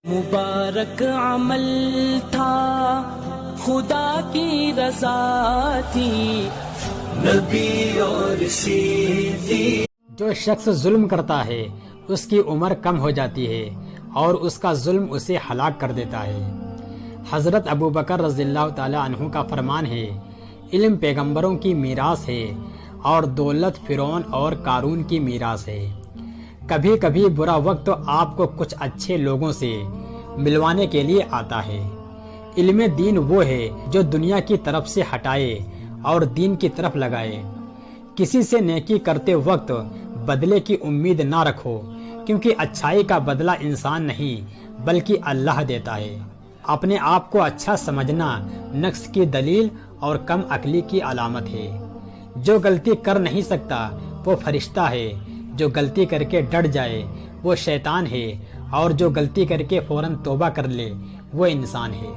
مبارک عمل تھا، خدا کی رضا تھی، نبی اور صدیق۔ جو شخص ظلم کرتا ہے اس کی عمر کم ہو جاتی ہے اور اس کا ظلم اسے ہلاک کر دیتا ہے۔ حضرت ابوبکر رضی اللہ تعالی عنہ کا فرمان ہے، علم پیغمبروں کی میراث ہے اور دولت فرعون اور قارون کی میراث ہے۔ کبھی کبھی برا وقت تو آپ کو کچھ اچھے لوگوں سے ملوانے کے لیے آتا ہے۔ علم دین وہ ہے جو دنیا کی طرف سے ہٹائے اور دین کی طرف لگائے۔ کسی سے نیکی کرتے وقت بدلے کی امید نہ رکھو، کیونکہ اچھائی کا بدلہ انسان نہیں بلکہ اللہ دیتا ہے۔ اپنے آپ کو اچھا سمجھنا نقص کی دلیل اور کم عقلی کی علامت ہے۔ جو غلطی کر نہیں سکتا وہ فرشتہ ہے، جو غلطی کر کے ڈٹ جائے وہ شیطان ہے، اور جو غلطی کر کے فوراً توبہ کر لے وہ انسان ہے۔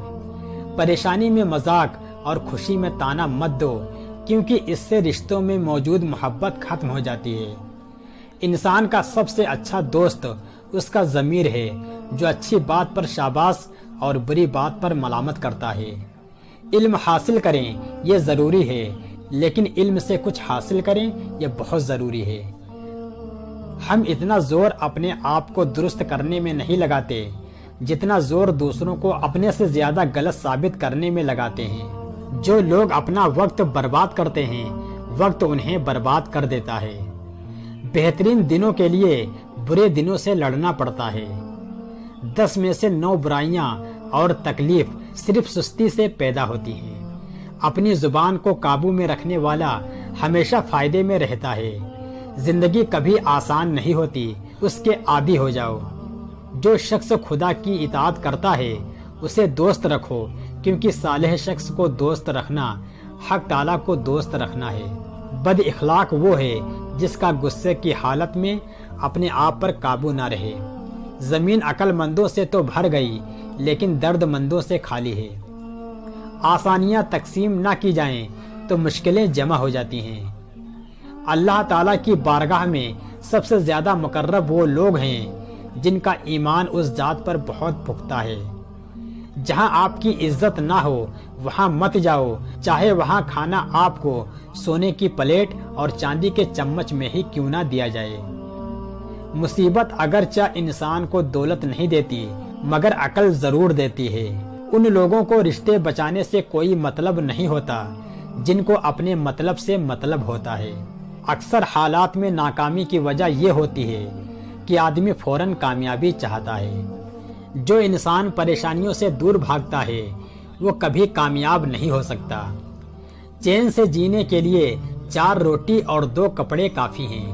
پریشانی میں مذاق اور خوشی میں طعنہ مت دو، کیونکہ اس سے رشتوں میں موجود محبت ختم ہو جاتی ہے۔ انسان کا سب سے اچھا دوست اس کا ضمیر ہے، جو اچھی بات پر شاباش اور بری بات پر ملامت کرتا ہے۔ علم حاصل کریں یہ ضروری ہے، لیکن علم سے کچھ حاصل کریں یہ بہت ضروری ہے۔ ہم اتنا زور اپنے آپ کو درست کرنے میں نہیں لگاتے جتنا زور دوسروں کو اپنے سے زیادہ غلط ثابت کرنے میں لگاتے ہیں۔ جو لوگ اپنا وقت برباد کرتے ہیں وقت انہیں برباد کر دیتا ہے۔ بہترین دنوں کے لیے برے دنوں سے لڑنا پڑتا ہے۔ 10 میں سے 9 برائیاں اور تکلیف صرف سستی سے پیدا ہوتی ہیں۔ اپنی زبان کو قابو میں رکھنے والا ہمیشہ فائدے میں رہتا ہے۔ زندگی کبھی آسان نہیں ہوتی، اس کے عادی ہو جاؤ۔ جو شخص خدا کی اطاعت کرتا ہے اسے دوست رکھو، کیونکہ صالح شخص کو دوست رکھنا حق تعالیٰ کو دوست رکھنا ہے۔ بد اخلاق وہ ہے جس کا غصے کی حالت میں اپنے آپ پر قابو نہ رہے۔ زمین عقل مندوں سے تو بھر گئی لیکن درد مندوں سے خالی ہے۔ آسانیاں تقسیم نہ کی جائیں تو مشکلیں جمع ہو جاتی ہیں۔ اللہ تعالیٰ کی بارگاہ میں سب سے زیادہ مقرب وہ لوگ ہیں جن کا ایمان اس ذات پر بہت پختہ ہے۔ جہاں آپ کی عزت نہ ہو وہاں مت جاؤ، چاہے وہاں کھانا آپ کو سونے کی پلیٹ اور چاندی کے چمچ میں ہی کیوں نہ دیا جائے۔ مصیبت اگرچہ انسان کو دولت نہیں دیتی مگر عقل ضرور دیتی ہے۔ ان لوگوں کو رشتے بچانے سے کوئی مطلب نہیں ہوتا جن کو اپنے مطلب سے مطلب ہوتا ہے۔ اکثر حالات میں ناکامی کی وجہ یہ ہوتی ہے کہ آدمی فوراً کامیابی چاہتا ہے۔ جو انسان پریشانیوں سے دور بھاگتا ہے وہ کبھی کامیاب نہیں ہو سکتا۔ چین سے جینے کے لیے 4 روٹی اور 2 کپڑے کافی ہیں،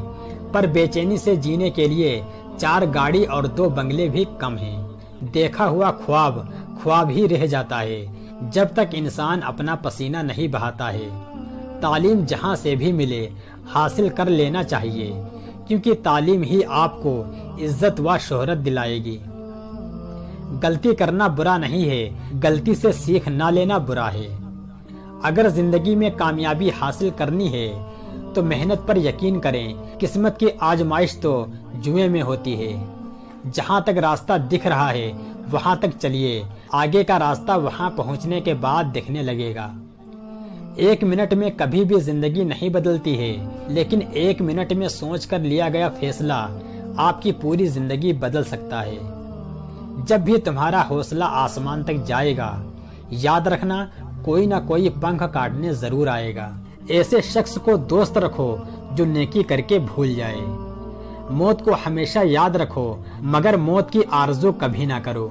پر بے چینی سے جینے کے لیے 4 گاڑی اور 2 بنگلے بھی کم ہیں۔ دیکھا ہوا خواب خواب ہی رہ جاتا ہے جب تک انسان اپنا پسینہ نہیں بہاتا ہے۔ تعلیم جہاں سے بھی ملے حاصل کر لینا چاہیے، کیونکہ تعلیم ہی آپ کو عزت و شہرت دلائے گی۔ غلطی کرنا برا نہیں ہے، غلطی سے سیکھ نہ لینا برا ہے۔ اگر زندگی میں کامیابی حاصل کرنی ہے تو محنت پر یقین کریں۔ قسمت کی آزمائش تو جوئے میں ہوتی ہے۔ جہاں تک راستہ دکھ رہا ہے وہاں تک چلیے، آگے کا راستہ وہاں پہنچنے کے بعد دکھنے لگے گا۔ 1 منٹ میں کبھی بھی زندگی نہیں بدلتی ہے، لیکن 1 منٹ میں سوچ کر لیا گیا فیصلہ آپ کی پوری زندگی بدل سکتا ہے۔ جب بھی تمہارا حوصلہ آسمان تک جائے گا، یاد رکھنا کوئی نہ کوئی پنکھ کاٹنے ضرور آئے گا۔ ایسے شخص کو دوست رکھو جو نیکی کر کے بھول جائے۔ موت کو ہمیشہ یاد رکھو مگر موت کی آرزو کبھی نہ کرو۔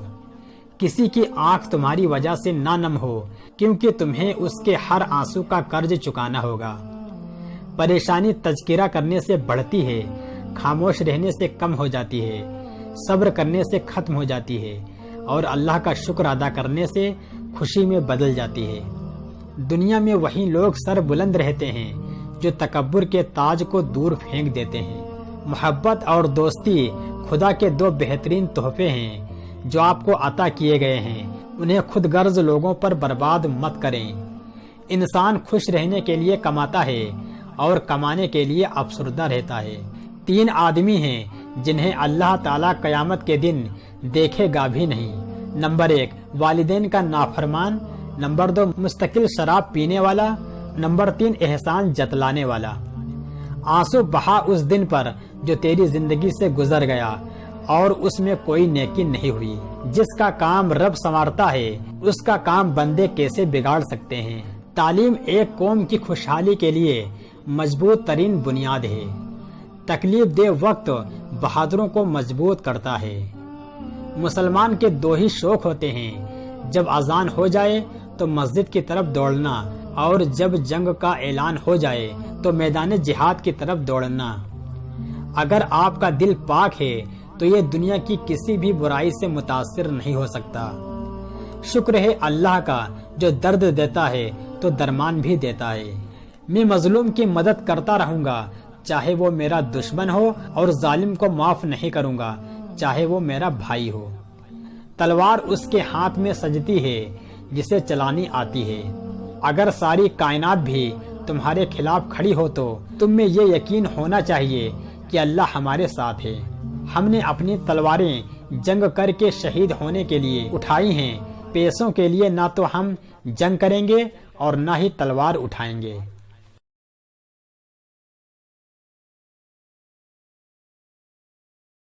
کسی کی آنکھ تمہاری وجہ سے نہ نم ہو، کیونکہ تمہیں اس کے ہر آنسو کا قرض چکانا ہوگا۔ پریشانی تذکرہ کرنے سے بڑھتی ہے، خاموش رہنے سے کم ہو جاتی ہے، صبر کرنے سے ختم ہو جاتی ہے، اور اللہ کا شکر ادا کرنے سے خوشی میں بدل جاتی ہے۔ دنیا میں وہی لوگ سر بلند رہتے ہیں جو تکبر کے تاج کو دور پھینک دیتے ہیں۔ محبت اور دوستی خدا کے 2 بہترین تحفے ہیں جو آپ کو عطا کیے گئے ہیں، انہیں خود غرض لوگوں پر برباد مت کریں۔ انسان خوش رہنے کے لیے کماتا ہے اور کمانے کے لیے افسردہ رہتا ہے۔ 3 آدمی ہیں جنہیں اللہ تعالیٰ قیامت کے دن دیکھے گا بھی نہیں۔ نمبر 1 والدین کا نافرمان، نمبر 2 مستقل شراب پینے والا، نمبر 3 احسان جتلانے والا۔ آنسو بہا اس دن پر جو تیری زندگی سے گزر گیا اور اس میں کوئی نیکی نہیں ہوئی۔ جس کا کام رب سنوارتا ہے اس کا کام بندے کیسے بگاڑ سکتے ہیں۔ تعلیم ایک قوم کی خوشحالی کے لیے مضبوط ترین بنیاد ہے۔ تکلیف دہ وقت بہادروں کو مضبوط کرتا ہے۔ مسلمان کے 2 ہی شوق ہوتے ہیں، جب اذان ہو جائے تو مسجد کی طرف دوڑنا اور جب جنگ کا اعلان ہو جائے تو میدان جہاد کی طرف دوڑنا۔ اگر آپ کا دل پاک ہے تو یہ دنیا کی کسی بھی برائی سے متاثر نہیں ہو سکتا۔ شکر ہے اللہ کا جو درد دیتا ہے تو درمان بھی دیتا ہے۔ میں مظلوم کی مدد کرتا رہوں گا چاہے وہ میرا دشمن ہو، اور ظالم کو معاف نہیں کروں گا چاہے وہ میرا بھائی ہو۔ تلوار اس کے ہاتھ میں سجتی ہے جسے چلانی آتی ہے۔ اگر ساری کائنات بھی تمہارے خلاف کھڑی ہو تو تم میں یہ یقین ہونا چاہیے کہ اللہ ہمارے ساتھ ہے۔ ہم نے اپنی تلواریں جنگ کر کے شہید ہونے کے لیے اٹھائی ہیں، پیسوں کے لیے نہ تو ہم جنگ کریں گے اور نہ ہی تلوار اٹھائیں گے۔